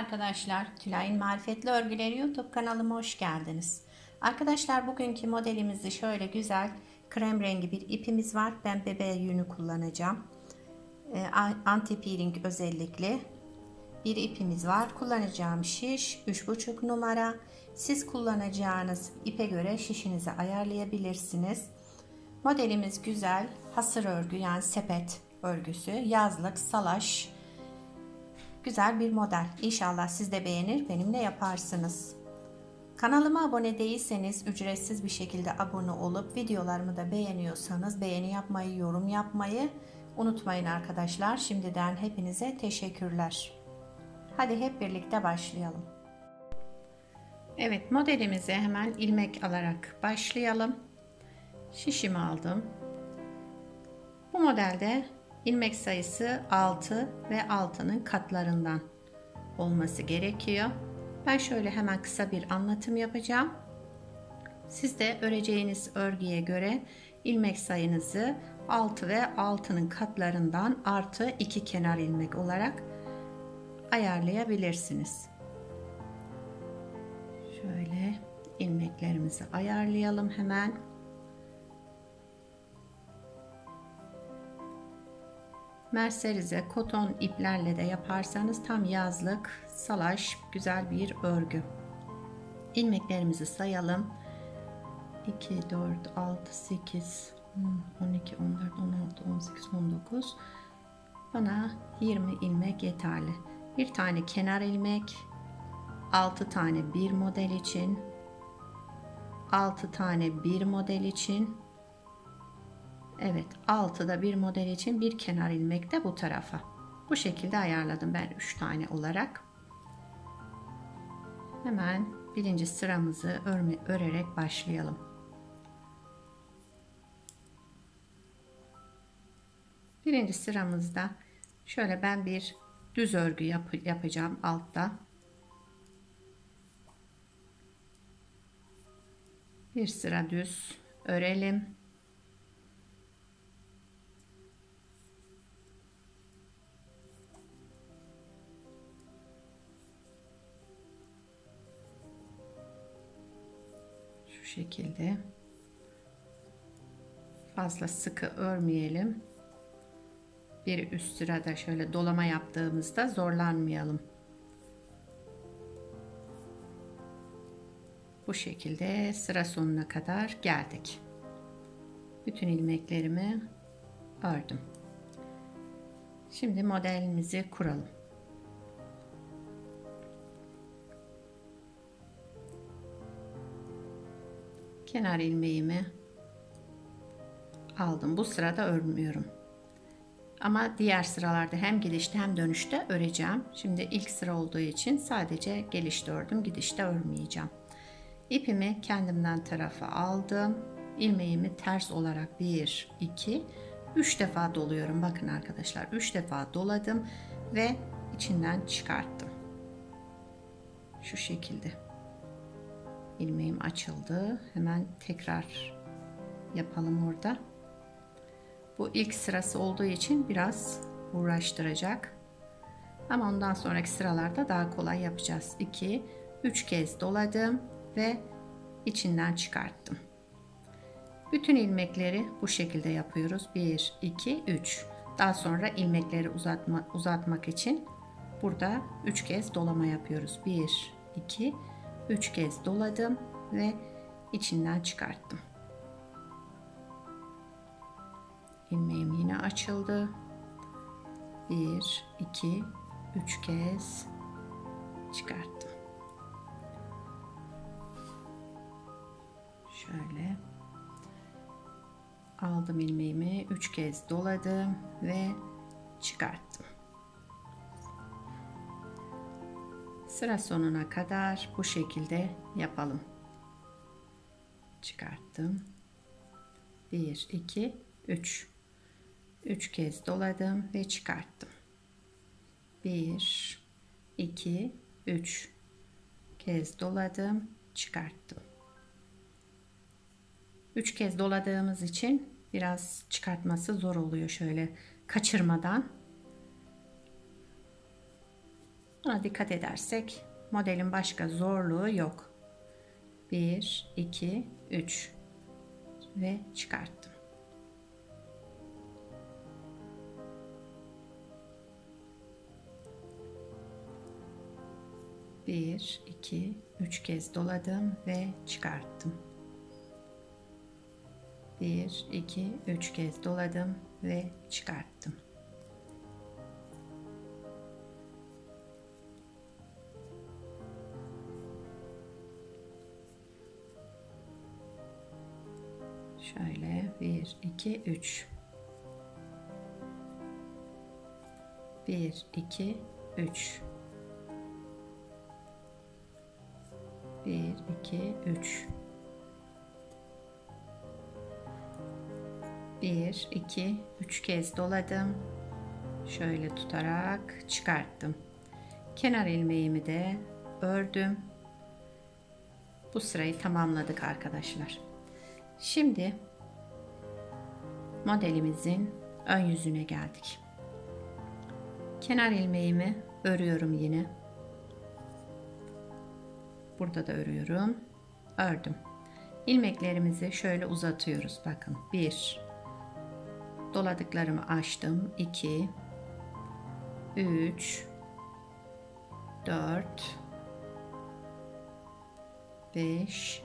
arkadaşlar, Tülay'ın Marifetli Örgüleri YouTube kanalıma hoş geldiniz. Arkadaşlar bugünkü modelimizi şöyle güzel krem rengi bir ipimiz var. Ben bebe yünü kullanacağım. Anti peeling özellikle bir ipimiz var. Kullanacağım şiş 3,5 numara. Siz kullanacağınız ipe göre şişinizi ayarlayabilirsiniz. Modelimiz güzel hasır örgü, yani sepet örgüsü, yazlık salaş. Güzel bir model. İnşallah siz de beğenir, benimle yaparsınız. Kanalıma abone değilseniz ücretsiz bir şekilde abone olup videolarımı da beğeniyorsanız beğeni yapmayı, yorum yapmayı unutmayın arkadaşlar. Şimdiden hepinize teşekkürler. Hadi hep birlikte başlayalım. Evet, modelimize hemen ilmek alarak başlayalım. Şişimi aldım. Bu modelde ilmek sayısı 6 ve 6'nın katlarından olması gerekiyor. Ben şöyle hemen kısa bir anlatım yapacağım. Siz de öreceğiniz örgüye göre ilmek sayınızı 6 ve 6'nın katlarından artı 2 kenar ilmek olarak ayarlayabilirsiniz. Şöyle ilmeklerimizi ayarlayalım hemen. Merserize koton iplerle de yaparsanız tam yazlık salaş güzel bir örgü. İlmeklerimizi sayalım. 2, 4, 6, 8, 12, 14, 16, 18, 19. Bana 20 ilmek yeterli. Bir tane kenar ilmek, 6 tane bir model için, 6 tane bir model için. Evet, 6'da bir model için bir kenar ilmek de bu tarafa. Bu şekilde ayarladım ben 3 tane olarak. Hemen birinci sıramızı örerek başlayalım. Birinci sıramızda şöyle ben bir düz örgü yapacağım altta. Bir sıra düz örelim. Şu şekilde fazla sıkı örmeyelim. Bir üst sırada şöyle dolama yaptığımızda zorlanmayalım. Bu şekilde sıra sonuna kadar geldik. Bütün ilmeklerimi ördüm. Şimdi modelimizi kuralım. Kenar ilmeğimi aldım. Bu sırada örmüyorum. Ama diğer sıralarda hem gidişte hem dönüşte öreceğim. Şimdi ilk sıra olduğu için sadece gelişte ördüm. Gidişte örmeyeceğim. İpimi kendimden tarafa aldım. İlmeğimi ters olarak 1, 2, 3 defa doluyorum. Bakın arkadaşlar, 3 defa doladım ve içinden çıkarttım. Şu şekilde. İlmeğim açıldı. Hemen tekrar yapalım orada. Bu ilk sırası olduğu için biraz uğraştıracak. Ama ondan sonraki sıralarda daha kolay yapacağız. 2, 3 kez doladım ve içinden çıkarttım. Bütün ilmekleri bu şekilde yapıyoruz. 1, 2, 3. Daha sonra ilmekleri uzatmak için burada 3 kez dolama yapıyoruz. 1, 2, 3 kez doladım ve içinden çıkarttım. İlmeğim yine açıldı. 1, 2, 3 kez çıkarttım. Şöyle aldım ilmeğimi, 3 kez doladım ve çıkarttım. Sıra sonuna kadar bu şekilde yapalım. Çıkarttım. 1, 2, 3. 3 kez doladım ve çıkarttım. 1, 2, 3 kez doladım, çıkarttım. 3 kez doladığımız için biraz çıkartması zor oluyor, şöyle kaçırmadan. Buna dikkat edersek modelin başka zorluğu yok. 1, 2, 3 ve çıkarttım. Bir, iki, üç kez doladım ve çıkarttım. 1, 2, 3 kez doladım ve çıkarttım. Şöyle 1, 2, 3. 1, 2, 3. 1, 2, 3. 1, 2, 3 kez doladım. Şöyle tutarak çıkarttım. Kenar ilmeğimi de ördüm. Bu sırayı tamamladık arkadaşlar. Şimdi modelimizin ön yüzüne geldik. Kenar ilmeğimi örüyorum yine. Burada da örüyorum. Ördüm. İlmeklerimizi şöyle uzatıyoruz. Bakın 1, doladıklarımı açtım. 2, 3, 4, 5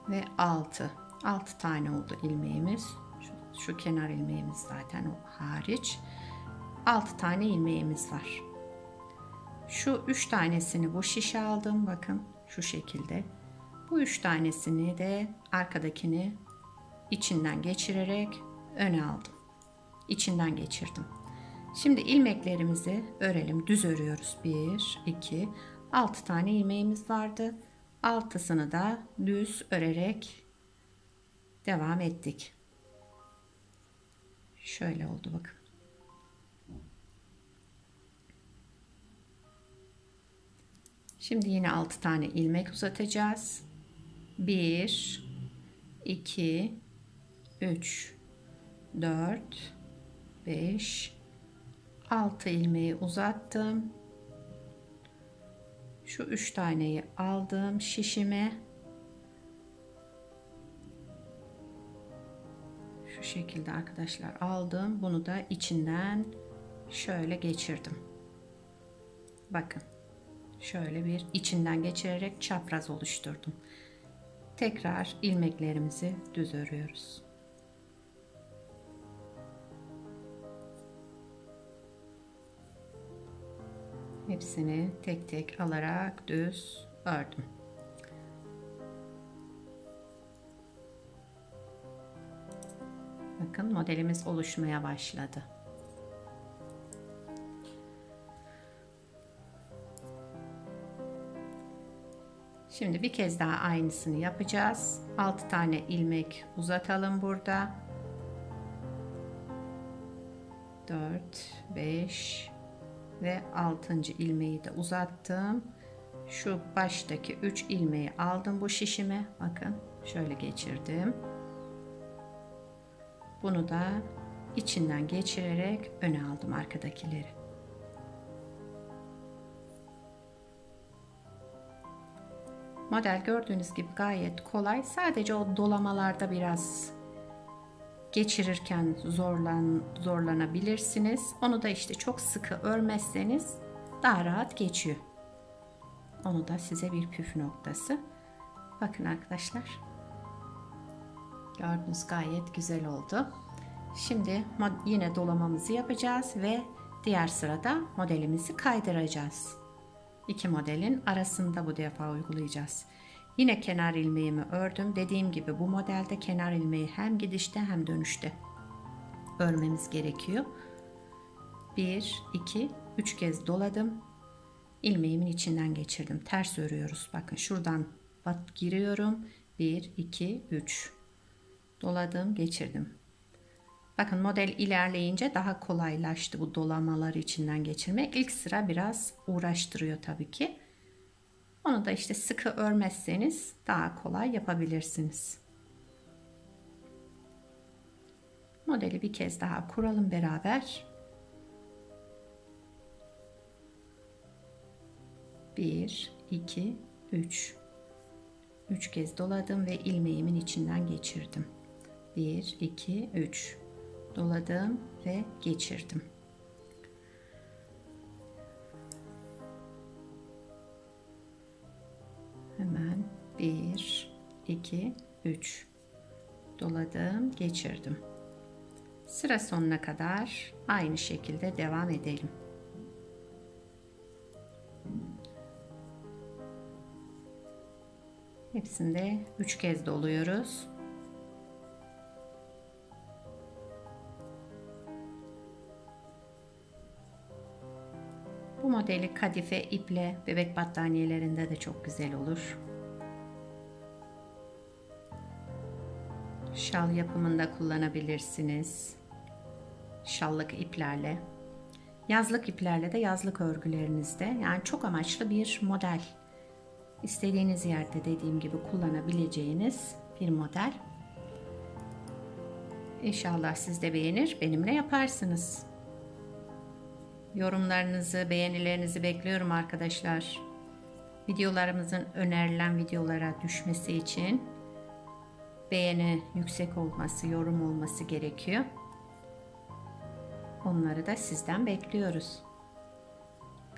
ve 6. 6 tane oldu ilmeğimiz. Şu kenar ilmeğimiz zaten o hariç. 6 tane ilmeğimiz var. Şu 3 tanesini bu şişe aldım. Bakın şu şekilde. Bu 3 tanesini de arkadakini içinden geçirerek öne aldım. İçinden geçirdim. Şimdi ilmeklerimizi örelim. Düz örüyoruz. 1, 2, 6 tane ilmeğimiz vardı. 6'sını da düz örerek devam ettik. Şöyle oldu bakın. Şimdi yine 6 tane ilmek uzatacağız. 1, 2, 3, 4, 5, 6 ilmeği uzattım. Şu 3 taneyi aldım şişime. Şu şekilde arkadaşlar aldım. Bunu da içinden şöyle geçirdim. Bakın. Şöyle bir içinden geçirerek çapraz oluşturdum. Tekrar ilmeklerimizi düz örüyoruz. Hepsini tek tek alarak düz ördüm. Bakın modelimiz oluşmaya başladı. Şimdi bir kez daha aynısını yapacağız. 6 tane ilmek uzatalım burada. 4, 5 ve 6. ilmeği de uzattım. Şu baştaki 3 ilmeği aldım bu şişime. Bakın şöyle geçirdim. Bunu da içinden geçirerek öne aldım arkadakileri. Model gördüğünüz gibi gayet kolay. Sadece o dolamalarda biraz geçirirken zorlanabilirsiniz. Onu da işte çok sıkı örmezseniz daha rahat geçiyor. Onu da size bir püf noktası. Bakın arkadaşlar. Gördüğünüz gayet güzel oldu. Şimdi yine dolamamızı yapacağız ve diğer sırada modelimizi kaydıracağız. İki modelin arasında bu defa uygulayacağız. Yine kenar ilmeğimi ördüm. Dediğim gibi bu modelde kenar ilmeği hem gidişte hem dönüşte örmemiz gerekiyor. 1, 2, 3 kez doladım. İlmeğimin içinden geçirdim. Ters örüyoruz. Bakın şuradan giriyorum. 1, 2, 3. Doladım, geçirdim. Bakın model ilerleyince daha kolaylaştı bu dolamaları içinden geçirmek. İlk sıra biraz uğraştırıyor tabii ki. Onu da işte sıkı örmezseniz daha kolay yapabilirsiniz. Modeli bir kez daha kuralım beraber. 1 2 3 3 kez doladım ve ilmeğimin içinden geçirdim. 1 2 3 doladım ve geçirdim. Hemen 1 2 3 doladım, geçirdim. Sıra sonuna kadar aynı şekilde devam edelim. Hepsinde 3 kez doluyoruz. Bu modeli kadife iple bebek battaniyelerinde de çok güzel olur. Şal yapımında kullanabilirsiniz. Şallık iplerle. Yazlık iplerle de yazlık örgülerinizde. Yani çok amaçlı bir model. İstediğiniz yerde dediğim gibi kullanabileceğiniz bir model. İnşallah siz de beğenir, benimle yaparsınız. Yorumlarınızı, beğenilerinizi bekliyorum arkadaşlar. Videolarımızın önerilen videolara düşmesi için beğeni yüksek olması, yorum olması gerekiyor. Onları da sizden bekliyoruz.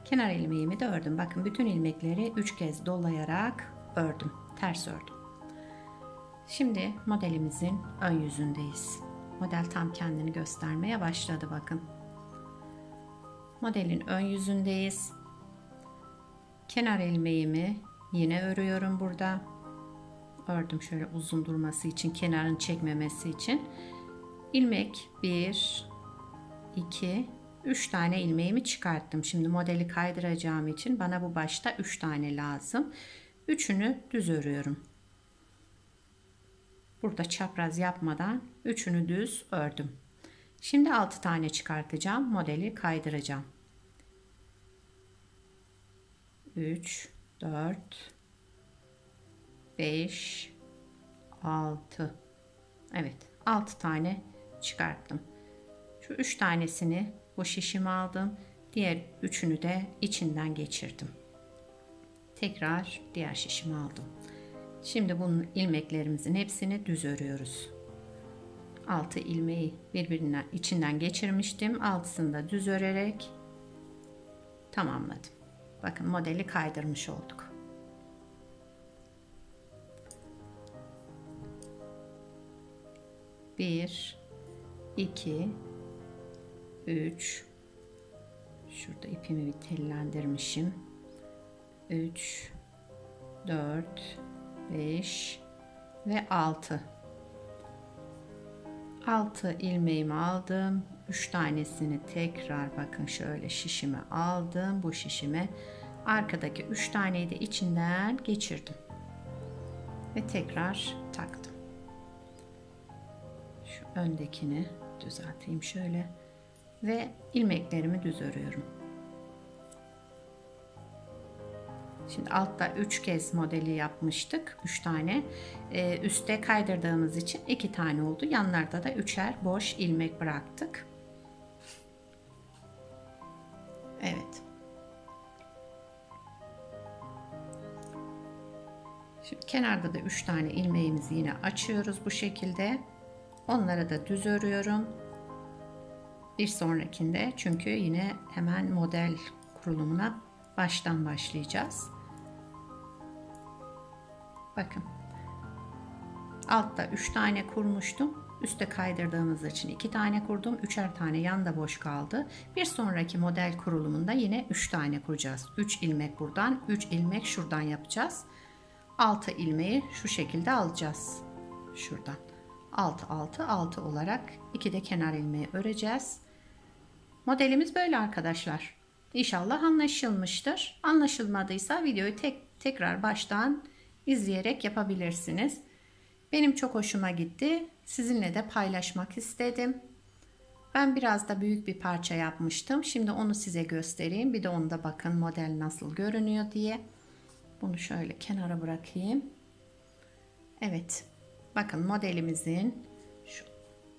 Kenar ilmeğimi de ördüm. Bakın bütün ilmekleri 3 kez dolayarak ördüm. Ters ördüm. Şimdi modelimizin ön yüzündeyiz. Model tam kendini göstermeye başladı bakın. Modelin ön yüzündeyiz. Kenar ilmeğimi yine örüyorum burada. Ördüm şöyle uzun durması için, kenarın çekmemesi için. İlmek 1 2 3 tane ilmeğimi çıkarttım. Şimdi modeli kaydıracağım için bana bu başta 3 tane lazım. Üçünü düz örüyorum. Burada çapraz yapmadan üçünü düz ördüm. Şimdi 6 tane çıkartacağım. Modeli kaydıracağım. 3 4 5 6. Evet, 6 tane çıkarttım. Şu 3 tanesini bu şişime aldım. Diğer üçünü de içinden geçirdim. Tekrar diğer şişime aldım. Şimdi bunun ilmeklerimizin hepsini düz örüyoruz. 6 ilmeği birbirinden içinden geçirmiştim. 6'sını da düz örerek tamamladım. Bakın modeli kaydırmış olduk. Bir, 2, 3. Şurada ipimi bir tellendirmişim. 3, 4, 5 ve 6. 6 ilmeğimi aldım. 3 tanesini tekrar bakın şöyle şişime aldım. Bu şişime arkadaki 3 taneyi de içinden geçirdim. Ve tekrar taktım. Şu öndekini düzelteyim şöyle. Ve ilmeklerimi düz örüyorum. Şimdi altta 3 kez modeli yapmıştık. 3 tane. Üste kaydırdığımız için 2 tane oldu. Yanlarda da 3'er boş ilmek bıraktık. Evet. Şimdi kenarda da 3 tane ilmeğimizi yine açıyoruz bu şekilde. Onları da düz örüyorum. Bir sonrakinde çünkü yine hemen model kurulumuna baştan başlayacağız. Bakın. Altta 3 tane kurmuştum. Üste kaydırdığımız için 2 tane kurdum. 3'er tane yanda boş kaldı. Bir sonraki model kurulumunda yine 3 tane kuracağız. 3 ilmek buradan, 3 ilmek şuradan yapacağız. 6 ilmeği şu şekilde alacağız. Şuradan. 6 6 6 olarak 2 de kenar ilmeği öreceğiz. Modelimiz böyle arkadaşlar. İnşallah anlaşılmıştır. Anlaşılmadıysa videoyu tekrar baştan izleyerek yapabilirsiniz. Benim çok hoşuma gitti. Sizinle de paylaşmak istedim. Ben biraz da büyük bir parça yapmıştım. Şimdi onu size göstereyim. Bir de onda bakın model nasıl görünüyor diye. Bunu şöyle kenara bırakayım. Evet. Bakın modelimizin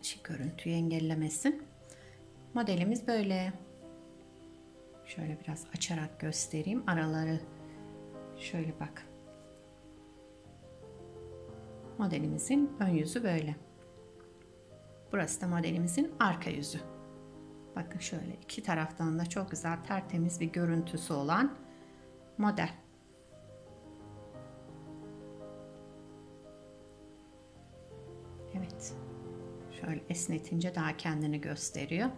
şu görüntüyü engellemesin. Modelimiz böyle. Şöyle biraz açarak göstereyim. Araları Şöyle bak. Modelimizin ön yüzü böyle. Burası da modelimizin arka yüzü. Bakın şöyle iki taraftan da çok güzel tertemiz bir görüntüsü olan model. Evet. Şöyle esnetince daha kendini gösteriyor.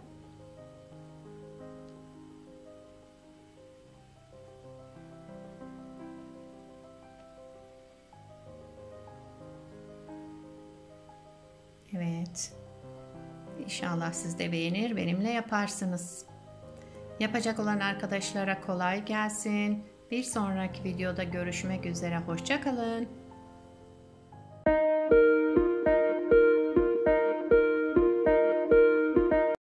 Evet. İnşallah siz de beğenir, benimle yaparsınız. Yapacak olan arkadaşlara kolay gelsin. Bir sonraki videoda görüşmek üzere. Hoşça kalın.